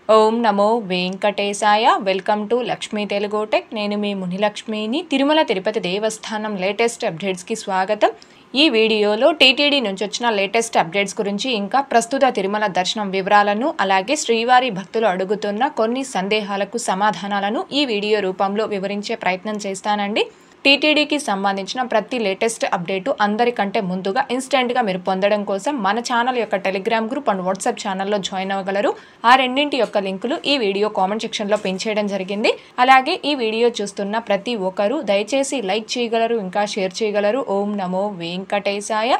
Om Namo Venkatesaya. Welcome to Lakshmi Telugu tech. నేను మీ మునిలక్ష్మిని. తిరుమల తిరుపతి దేవస్థానం latest అప్డేట్స్కి స్వాగతం. ఈ వీడియోలో టీటీడీ నుంచి వచ్చిన లేటెస్ట్ అప్డేట్స్ గురించి, ఇంకా ప్రస్తుత తిరుమల దర్శనం వివరాలను, అలాగే శ్రీవారి భక్తులు అడుగుతున్న కొన్ని సందేహాలకు సమాధానాలను ఈ వీడియో రూపంలో వివరించే ప్రయత్నం చేస్తానండి. టీటీడీకి సంబంధించిన ప్రతి లేటెస్ట్ అప్డేటు అందరికంటే ముందుగా ఇన్స్టెంట్గా మీరు పొందడం కోసం మన ఛానల్ యొక్క టెలిగ్రామ్ గ్రూప్ అండ్ వాట్సాప్ ఛానల్లో జాయిన్ అవ్వగలరు. ఆ రెండింటి యొక్క లింకులు ఈ వీడియో కామెంట్ సెక్షన్లో పిన్ చేయడం జరిగింది. అలాగే ఈ వీడియో చూస్తున్న ప్రతి ఒక్కరూ దయచేసి లైక్ చేయగలరు, ఇంకా షేర్ చేయగలరు. ఓం నమో వెంకటేశాయ.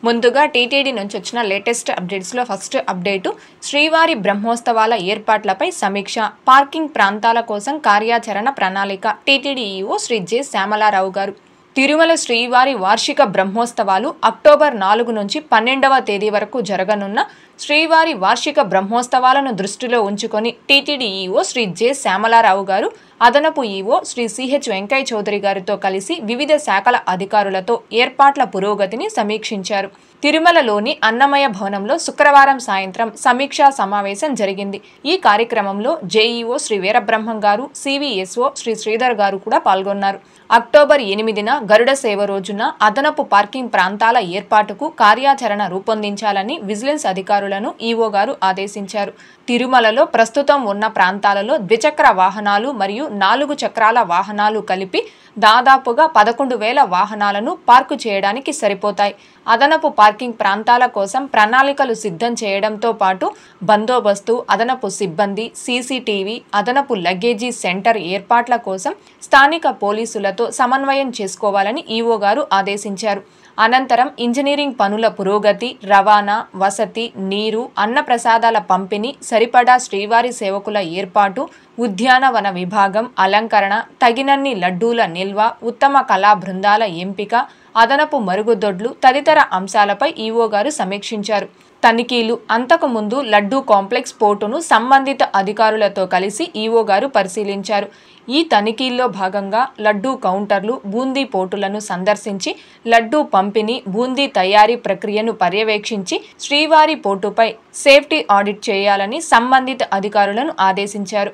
ముందుగా టీటీడీ నుంచి వచ్చిన లేటెస్ట్ అప్డేట్స్లో ఫస్ట్ అప్డేటు, శ్రీవారి బ్రహ్మోత్సవాల ఏర్పాట్లపై సమీక్ష, పార్కింగ్ ప్రాంతాల కోసం కార్యాచరణ ప్రణాళిక. TTD EO Shri J Shyamala Rao గారు. తిరుమల శ్రీవారి వార్షిక బ్రహ్మోత్సవాలు అక్టోబర్ 4 నుంచి 12వ తేదీ వరకు జరగనున్న శ్రీవారి వార్షిక బ్రహ్మోత్సవాలను దృష్టిలో ఉంచుకొని TTD EO Shri J Shyamala Rao గారు అదనపు ఈఓ శ్రీ సిహెచ్ వెంకయ్య చౌదరి గారితో కలిసి వివిధ శాఖల అధికారులతో ఏర్పాట్ల పురోగతిని సమీక్షించారు. తిరుమలలోని అన్నమయ భవనంలో శుక్రవారం సాయంత్రం సమీక్షా సమావేశం జరిగింది. ఈ కార్యక్రమంలో జేఈఓ శ్రీ వీరబ్రహ్మం గారు, సివిఎస్ఓ శ్రీ శ్రీధర్ గారు కూడా పాల్గొన్నారు. అక్టోబర్ 8న గరుడ సేవ రోజున అదనపు పార్కింగ్ ప్రాంతాల ఏర్పాటుకు కార్యాచరణ రూపొందించాలని విజిలెన్స్ అధికారులను ఈఓ గారు ఆదేశించారు. తిరుమలలో ప్రస్తుతం ఉన్న ప్రాంతాలలో ద్విచక్ర వాహనాలు మరియు 4 చక్రాల వాహనాలు కలిపి దాదాపుగా 11,000 వాహనాలను పార్కు చేయడానికి సరిపోతాయి. అదనపు పార్కింగ్ ప్రాంతాల కోసం ప్రణాళికలు సిద్ధం చేయడంతో పాటు బందోబస్తు, అదనపు సిబ్బంది, సీసీటీవీ, అదనపు లగేజీ సెంటర్ ఏర్పాట్ల కోసం స్థానిక పోలీసులతో సమన్వయం చేసుకోవాలని ఈఓ గారు ఆదేశించారు. అనంతరం ఇంజనీరింగ్ పనుల పురోగతి, రవాణా, వసతి, నీరు, అన్నప్రసాదాల పంపిణీ, సరిపడా శ్రీవారి సేవకుల ఏర్పాటు, ఉద్యానవన విభాగం, అలంకరణ, తగినన్ని లడ్డూల నిల్వ, ఉత్తమ కళా బృందాల ఎంపిక, అదనపు మరుగుదొడ్లు తదితర అంశాలపై ఈఓ గారు సమీక్షించారు. తనిఖీలు, అంతకుముందు లడ్డూ కాంప్లెక్స్ పోర్టును సంబంధిత అధికారులతో కలిసి ఈఓ గారు పరిశీలించారు. ఈ తనిఖీల్లో భాగంగా లడ్డూ కౌంటర్లు, బూందీ పోర్టులను సందర్శించి లడ్డూ పంపిణీ, బూందీ తయారీ ప్రక్రియను పర్యవేక్షించి శ్రీవారి పోర్టుపై సేఫ్టీ ఆడిట్ చేయాలని సంబంధిత అధికారులను ఆదేశించారు.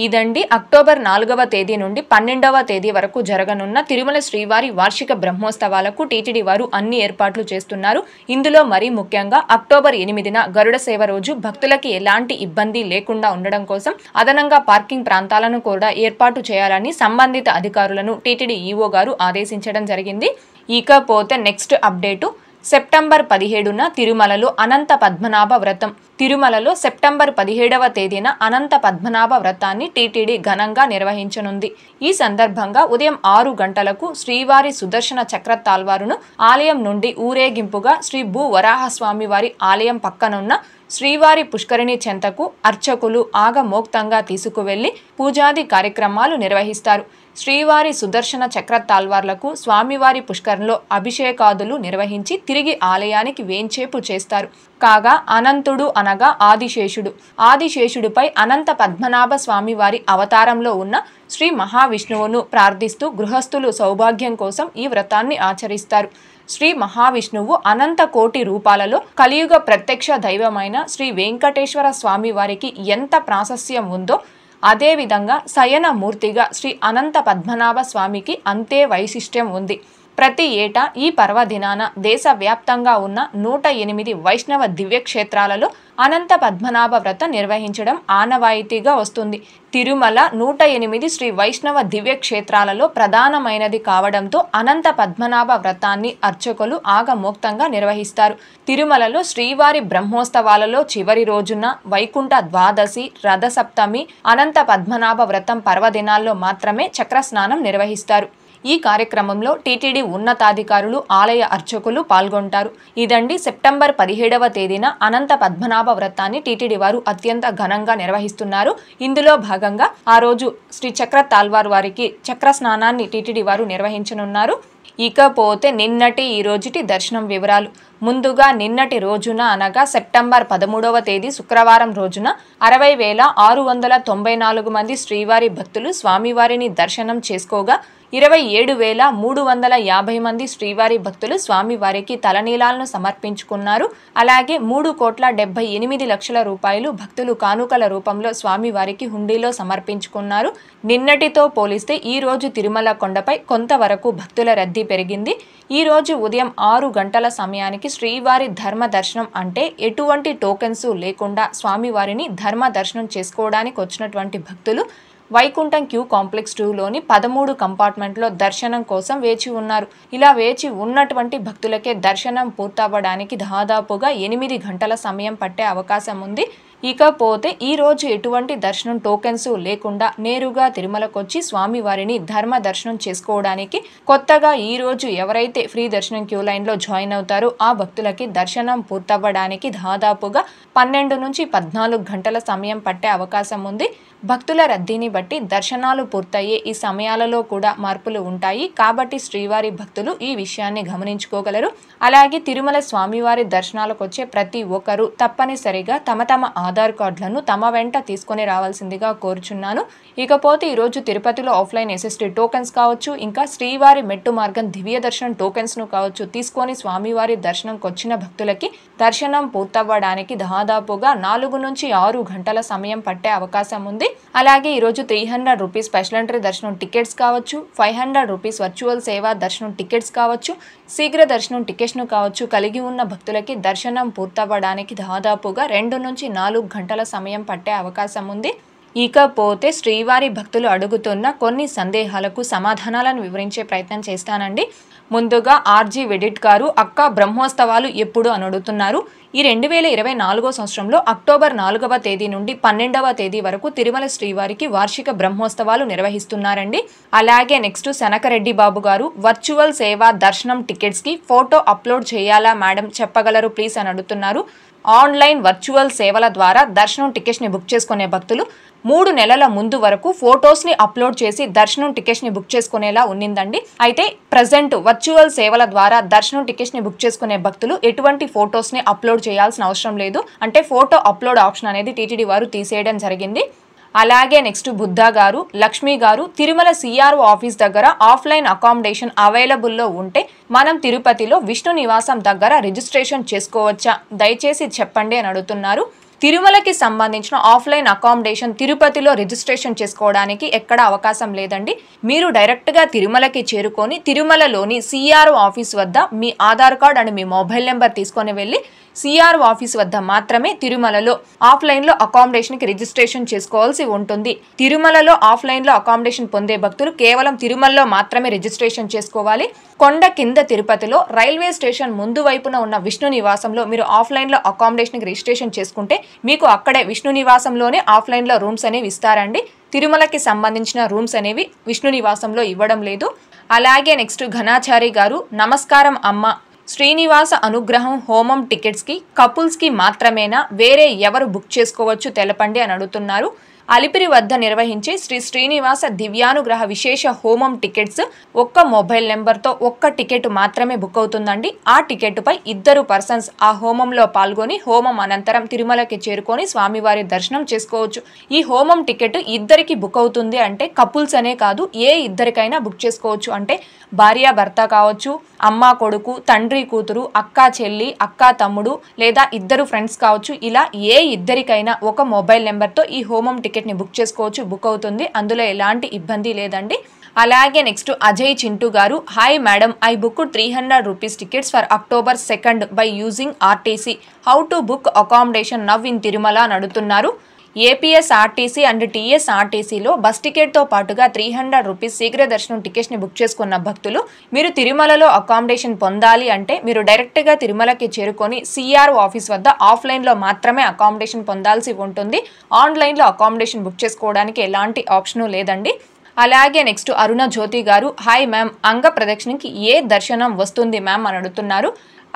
ఇదండి అక్టోబర్ 4వ తేదీ నుండి 12వ తేదీ వరకు జరగనున్న తిరుమల శ్రీవారి వార్షిక బ్రహ్మోత్సవాలకు టీటీడీ వారు అన్ని ఏర్పాట్లు చేస్తున్నారు. ఇందులో మరీ ముఖ్యంగా అక్టోబర్ 8న గరుడ సేవ రోజు భక్తులకి ఎలాంటి ఇబ్బంది లేకుండా ఉండడం కోసం అదనంగా పార్కింగ్ ప్రాంతాలను కూడా ఏర్పాటు చేయాలని సంబంధిత అధికారులను టీటీడీ ఈఓ గారు ఆదేశించడం జరిగింది. ఇకపోతే నెక్స్ట్ అప్డేటు, సెప్టెంబర్ 17న తిరుమలలో అనంత పద్మనాభ వ్రతం. తిరుమలలో సెప్టెంబర్ 17వ తేదీన అనంత పద్మనాభ వ్రతాన్ని టీటీడీ ఘనంగా నిర్వహించనుంది. ఈ సందర్భంగా ఉదయం 6 గంటలకు శ్రీవారి సుదర్శన చక్ర తాల్వారును ఆలయం నుండి ఊరేగింపుగా శ్రీ భూ వరాహస్వామి వారి ఆలయం పక్కనున్న శ్రీవారి పుష్కరిణి చెంతకు అర్చకులు ఆగమోక్తంగా తీసుకువెళ్లి పూజాది కార్యక్రమాలు నిర్వహిస్తారు. శ్రీవారి సుదర్శన చక్ర తాల్వార్లకు స్వామివారి పుష్కరంలో అభిషేకాదులు నిర్వహించి తిరిగి ఆలయానికి వేంచేపు చేస్తారు. కాగా అనంతుడు అనగా ఆదిశేషుడు, ఆదిశేషుడిపై అనంత పద్మనాభ స్వామి వారి అవతారంలో ఉన్న శ్రీ మహావిష్ణువును ప్రార్థిస్తూ గృహస్థులు సౌభాగ్యం కోసం ఈ వ్రతాన్ని ఆచరిస్తారు. శ్రీ మహావిష్ణువు అనంత కోటి రూపాలలో కలియుగ ప్రత్యక్ష దైవమైన శ్రీ వెంకటేశ్వర స్వామి వారికి ఎంత ప్రాశస్యం ఉందో అదేవిధంగా శయన మూర్తిగా శ్రీ అనంత పద్మనాభ స్వామికి అంతే వైశిష్ట్యం ఉంది. ప్రతి ఏటా ఈ పర్వదినాన దేశవ్యాప్తంగా ఉన్న 108 వైష్ణవ దివ్యక్షేత్రాలలో అనంత పద్మనాభ వ్రతం నిర్వహించడం ఆనవాయితీగా వస్తుంది. తిరుమల 108 శ్రీ వైష్ణవ దివ్యక్షేత్రాలలో ప్రధానమైనది కావడంతో అనంత పద్మనాభ వ్రతాన్ని అర్చకులు ఆగమోక్తంగా నిర్వహిస్తారు. తిరుమలలో శ్రీవారి బ్రహ్మోత్సవాలలో చివరి రోజున వైకుంఠ ద్వాదశి, రథసప్తమి, అనంత పద్మనాభ వ్రతం పర్వదినాల్లో మాత్రమే చక్రస్నానం నిర్వహిస్తారు. ఈ కార్యక్రమంలో టీటీడీ ఉన్నతాధికారులు, ఆలయ అర్చకులు పాల్గొంటారు. ఇదండి సెప్టెంబర్ 17వ తేదీన అనంత పద్మనాభ వ్రతాన్ని టీటీడీ వారు అత్యంత ఘనంగా నిర్వహిస్తున్నారు. ఇందులో భాగంగా ఆ రోజు శ్రీ చక్ర తాల్వార్ వారికి చక్ర స్నానాన్ని టీటీడీ వారు నిర్వహించనున్నారు. ఇకపోతే నిన్నటి ఈ రోజుటి దర్శనం వివరాలు. ముందుగా నిన్నటి రోజున అనగా సెప్టెంబర్ 13వ తేదీ శుక్రవారం రోజున 60,694 మంది శ్రీవారి భక్తులు స్వామివారిని దర్శనం చేసుకోగా 27,350 మంది శ్రీవారి భక్తులు స్వామివారికి తలనీలాలను సమర్పించుకున్నారు. అలాగే 3,78,00,000 రూపాయలు భక్తులు కానుకల రూపంలో స్వామివారికి హుండీలో సమర్పించుకున్నారు. నిన్నటితో పోలిస్తే ఈ రోజు తిరుమల కొండపై కొంతవరకు భక్తుల రద్దీ పెరిగింది. ఈ రోజు ఉదయం 6 గంటల సమయానికి శ్రీవారి ధర్మ దర్శనం అంటే ఎటువంటి టోకెన్స్ లేకుండా స్వామివారిని ధర్మ దర్శనం చేసుకోవడానికి వచ్చినటువంటి భక్తులు వైకుంఠం క్యూ కాంప్లెక్స్ 2లోని 13 కంపార్ట్మెంట్లో దర్శనం కోసం వేచి ఉన్నారు. ఇలా వేచి ఉన్నటువంటి భక్తులకే దర్శనం పూర్తవ్వడానికి దాదాపుగా 8 గంటల సమయం పట్టే అవకాశం ఉంది. ఇకపోతే ఈ రోజు ఎటువంటి దర్శనం టోకెన్స్ లేకుండా నేరుగా తిరుమలకొచ్చి స్వామివారిని ధర్మ దర్శనం చేసుకోవడానికి కొత్తగా ఈ రోజు ఎవరైతే ఫ్రీ దర్శనం క్యూ లైన్లో జాయిన్ అవుతారో ఆ భక్తులకి దర్శనం పూర్తవ్వడానికి దాదాపుగా 12 నుంచి 14 గంటల సమయం పట్టే అవకాశం ఉంది. భక్తుల రద్దీని బట్టి దర్శనాలు పూర్తయ్యే ఈ సమయాలలో కూడా మార్పులు ఉంటాయి. కాబట్టి శ్రీవారి భక్తులు ఈ విషయాన్ని గమనించుకోగలరు. అలాగే తిరుమల స్వామివారి దర్శనాలకు వచ్చే ప్రతి ఒక్కరూ తప్పనిసరిగా తమ ఆధార్ కార్డులను తమ వెంట తీసుకొని రావాల్సిందిగా కోరుచున్నాను. ఇకపోతే ఈరోజు తిరుపతిలో ఆఫ్లైన్ ఎస్ఎస్టీ టోకెన్స్ కావచ్చు, ఇంకా శ్రీవారి మెట్టు మార్గం దివ్య దర్శనం టోకెన్స్ను కావచ్చు తీసుకొని స్వామివారి దర్శనంకి వచ్చిన భక్తులకి దర్శనం పూర్తవ్వడానికి దాదాపుగా 4 నుంచి 6 గంటల సమయం పట్టే అవకాశం ఉంది. అలాగే ఈరోజు 300 రూపీస్ స్పెషల్ ఎంట్రీ దర్శనం టికెట్స్ కావచ్చు, 500 రూపీస్ వర్చువల్ సేవా దర్శనం టికెట్స్ కావచ్చు, శీఘ్ర దర్శనం టికెట్స్ను కావచ్చు కలిగి ఉన్న భక్తులకి దర్శనం పూర్తవ్వడానికి దాదాపుగా 2 నుంచి 4 గంటల సమయం పట్టే అవకాశం ఉంది. ఇకపోతే శ్రీవారి భక్తులు అడుగుతున్న కొన్ని సందేహాలకు సమాధానాలను వివరించే ప్రయత్నం చేస్తానండి. ముందుగా ఆర్జీ వెడిట్ గారు అక్క బ్రహ్మోత్సవాలు ఎప్పుడు అని అడుగుతున్నారు. ఈ 2024 సంవత్సరంలో అక్టోబర్ 4వ తేదీ నుండి 12వ తేదీ వరకు తిరుమల శ్రీవారికి వార్షిక బ్రహ్మోత్సవాలు నిర్వహిస్తున్నారండి. అలాగే నెక్స్ట్ శనకరెడ్డి బాబు గారు వర్చువల్ సేవా దర్శనం టికెట్స్కి ఫోటో అప్లోడ్ చేయాలా మేడం చెప్పగలరు ప్లీజ్ అని అడుగుతున్నారు. ఆన్లైన్ వర్చువల్ సేవల ద్వారా దర్శనం టికెట్స్ని బుక్ చేసుకునే భక్తులు 3 నెలల ముందు వరకు ఫొటోస్ని అప్లోడ్ చేసి దర్శనం టికెట్స్ని బుక్ చేసుకునేలా ఉన్నిందండి. అయితే ప్రజెంట్ వర్చువల్ సేవల ద్వారా దర్శనం టికెట్స్ని బుక్ చేసుకునే భక్తులు ఎటువంటి ఫొటోస్ని అప్లోడ్ చేయాల్సిన అవసరం లేదు. అంటే ఫోటో అప్లోడ్ ఆప్షన్ అనేది టీటీడీ వారు తీసేయడం జరిగింది. అలాగే నెక్స్ట్ బుద్ధా గారు, లక్ష్మి గారు తిరుమల సిఆర్ఓ ఆఫీస్ దగ్గర ఆఫ్లైన్ అకామిడేషన్ అవైలబుల్లో ఉంటే మనం తిరుపతిలో విష్ణు నివాసం దగ్గర రిజిస్ట్రేషన్ చేసుకోవచ్చా దయచేసి చెప్పండి అని అడుగుతున్నారు. తిరుమలకి సంబంధించిన ఆఫ్లైన్ అకామిడేషన్ తిరుపతిలో రిజిస్ట్రేషన్ చేసుకోవడానికి ఎక్కడ అవకాశం లేదండి. మీరు డైరెక్ట్గా తిరుమలకి చేరుకొని తిరుమలలోని సిఆర్ఓ ఆఫీస్ వద్ద మీ ఆధార్ కార్డ్ అండ్ మీ మొబైల్ నెంబర్ తీసుకొని వెళ్ళి సిఆర్ఓ ఆఫీస్ వద్ద మాత్రమే తిరుమలలో ఆఫ్లైన్లో అకామిడేషన్కి రిజిస్ట్రేషన్ చేసుకోవాల్సి ఉంటుంది. తిరుమలలో ఆఫ్లైన్లో అకామిడేషన్ పొందే భక్తులు కేవలం తిరుమలలో మాత్రమే రిజిస్ట్రేషన్ చేసుకోవాలి. కొండ కింద తిరుపతిలో రైల్వే స్టేషన్ ముందు వైపున ఉన్న విష్ణు నివాసంలో మీరు ఆఫ్లైన్లో అకామిడేషన్కి రిజిస్ట్రేషన్ చేసుకుంటే మీకు అక్కడే విష్ణు నివాసంలోనే ఆఫ్లైన్లో రూమ్స్ అనేవి ఇస్తారండి. తిరుమలకి సంబంధించిన రూమ్స్ అనేవి విష్ణు నివాసంలో ఇవ్వడం లేదు. అలాగే నెక్స్ట్ ఘనాచారి గారు నమస్కారం అమ్మ, శ్రీనివాస అనుగ్రహం హోమం టికెట్స్కి కపుల్స్కి మాత్రమేనా వేరే ఎవరు బుక్ చేసుకోవచ్చు తెలపండి అని అడుగుతున్నారు. అలిపిరి వద్ద నిర్వహించే శ్రీ శ్రీనివాస దివ్యానుగ్రహ విశేష హోమం టికెట్స్ ఒక్క మొబైల్ నెంబర్తో ఒక్క టికెట్ మాత్రమే బుక్ అవుతుందండి. ఆ టికెట్పై 2 పర్సన్స్ ఆ హోమంలో పాల్గొని హోమం అనంతరం తిరుమలకి చేరుకొని స్వామివారి దర్శనం చేసుకోవచ్చు. ఈ హోమం టికెట్ ఇద్దరికి బుక్ అవుతుంది అంటే కపుల్స్ అనే కాదు ఏ ఇద్దరికైనా బుక్ చేసుకోవచ్చు. అంటే భార్య భర్త కావచ్చు, అమ్మ కొడుకు, తండ్రి కూతురు, అక్క చెల్లి, అక్క తమ్ముడు లేదా 2 ఫ్రెండ్స్ కావచ్చు. ఇలా ఏ ఇద్దరికైనా ఒక మొబైల్ నెంబర్తో ఈ హోమం టికెట్ని బుక్ చేసుకోవచ్చు, బుక్ అవుతుంది. అందులో ఎలాంటి ఇబ్బంది లేదండి. అలాగే నెక్స్ట్ అజయ్ చింటూ గారు hi madam, I book 300 rupees tickets for October 2 by using RTC. How to book accommodation now in Tirumala అని అడుగుతున్నారు. ఏపీఎస్ఆర్టీసీ అండ్ టీఎస్ఆర్టీసీలో బస్ టికెట్తో పాటుగా 300 రూపీస్ శీఘ్ర దర్శనం టికెట్స్ని బుక్ చేసుకున్న భక్తులు మీరు తిరుమలలో అకామిడేషన్ పొందాలి అంటే మీరు డైరెక్ట్గా తిరుమలకి చేరుకొని సిఆర్ఓ ఆఫీస్ వద్ద ఆఫ్లైన్లో మాత్రమే అకామిడేషన్ పొందాల్సి ఉంటుంది. ఆన్లైన్లో అకామిడేషన్ బుక్ చేసుకోవడానికి ఎలాంటి ఆప్షను లేదండి. అలాగే నెక్స్ట్ అరుణ జ్యోతి గారు హాయ్ మ్యామ్, అంగ ప్రదక్షిణకి ఏ దర్శనం వస్తుంది మ్యామ్ అని అడుగుతున్నారు.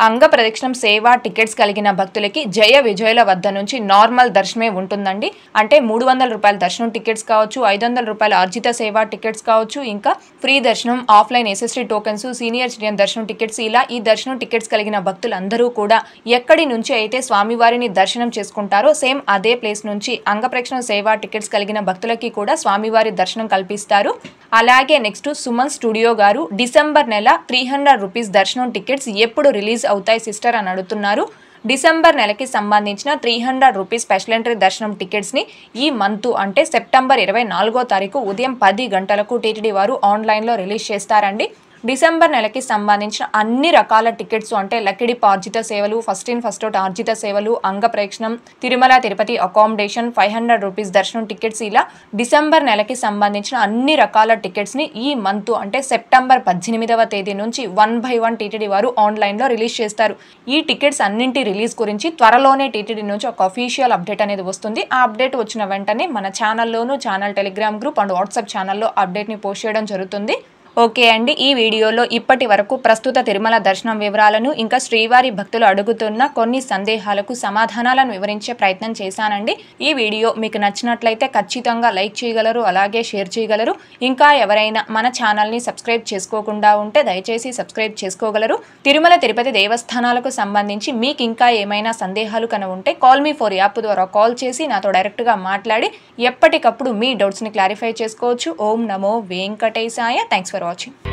అంగ ప్రదక్షిణం సేవ టికెట్స్ కలిగిన భక్తులకి జయ విజయుల వద్ద నుంచి నార్మల్ దర్శనమే ఉంటుందండి. అంటే 300 రూపాయల దర్శనం టికెట్స్ కావచ్చు, 500 రూపాయల అర్జిత సేవ టికెట్స్ కావచ్చు, ఇంకా ఫ్రీ దర్శనం, offline SST tokens, senior citizen దర్శనం టికెట్స్, ఇలా ఈ దర్శనం టికెట్స్ కలిగిన భక్తులందరూ కూడా ఎక్కడి నుంచి అయితే స్వామివారిని దర్శనం చేసుకుంటారో సేమ్ అదే ప్లేస్ నుంచి అంగ ప్రదక్షిణం సేవ టికెట్స్ కలిగిన భక్తులకి కూడా స్వామివారి దర్శనం కల్పిస్తారు. అలాగే నెక్స్ట్ సుమన్ స్టూడియో గారు డిసెంబర్ నెల 300 రూపీస్ దర్శనం టికెట్స్ ఎప్పుడు రిలీజ్ అవుతాయి సిస్టర్ అని అడుగుతున్నారు. డిసెంబర్ నెలకి సంబంధించిన 300 రూపీస్ స్పెషల్ ఎంట్రీ దర్శనం టికెట్స్ని ఈ మంత్ అంటే సెప్టెంబర్ 24వ తారీఖు ఉదయం 10 గంటలకు టీటీడీ వారు ఆన్లైన్లో రిలీజ్ చేస్తారండి. డిసెంబర్ నెలకి సంబంధించిన అన్ని రకాల టికెట్స్ అంటే లక్కిడి ఆర్జిత సేవలు, ఫస్ట్ ఇన్ ఫస్ట్ అవుట్ ఆర్జిత సేవలు, అంగ ప్రదక్షిణం, తిరుమల తిరుపతి అకామిడేషన్, 500 రూపీస్ దర్శనం టికెట్స్, ఇలా డిసెంబర్ నెలకి సంబంధించిన అన్ని రకాల టికెట్స్ని ఈ మంత్ అంటే సెప్టెంబర్ 18వ తేదీ నుంచి 1 by 1 టీటీడీ వారు ఆన్లైన్లో రిలీజ్ చేస్తారు. ఈ టికెట్స్ అన్నింటి రిలీజ్ గురించి త్వరలోనే టీటీడీ నుంచి ఒక అఫీషియల్ అప్డేట్ అనేది వస్తుంది. ఆ అప్డేట్ వచ్చిన వెంటనే మన ఛానల్లోనూ, channel telegram group and WhatsApp ఛానల్లో అప్డేట్ని పోస్ట్ చేయడం జరుగుతుంది. ఓకే అండి, ఈ వీడియోలో ఇప్పటి వరకు ప్రస్తుత తిరుమల దర్శనం వివరాలను, ఇంకా శ్రీవారి భక్తులు అడుగుతున్న కొన్ని సందేహాలకు సమాధానాలను వివరించే ప్రయత్నం చేశానండి. ఈ వీడియో మీకు నచ్చినట్లయితే ఖచ్చితంగా లైక్ చేయగలరు, అలాగే షేర్ చేయగలరు. ఇంకా ఎవరైనా మన ఛానల్ని సబ్స్క్రైబ్ చేసుకోకుండా ఉంటే దయచేసి సబ్స్క్రైబ్ చేసుకోగలరు. తిరుమల తిరుపతి దేవస్థానాలకు సంబంధించి మీకు ఇంకా ఏమైనా సందేహాలు కనుక ఉంటే కాల్ మీ ఫర్ యాప్ ద్వారా కాల్ చేసి నాతో డైరెక్ట్గా మాట్లాడి ఎప్పటికప్పుడు మీ డౌట్స్ని క్లారిఫై చేసుకోవచ్చు. ఓం నమో వెంకటేశాయ. Thanks for watching.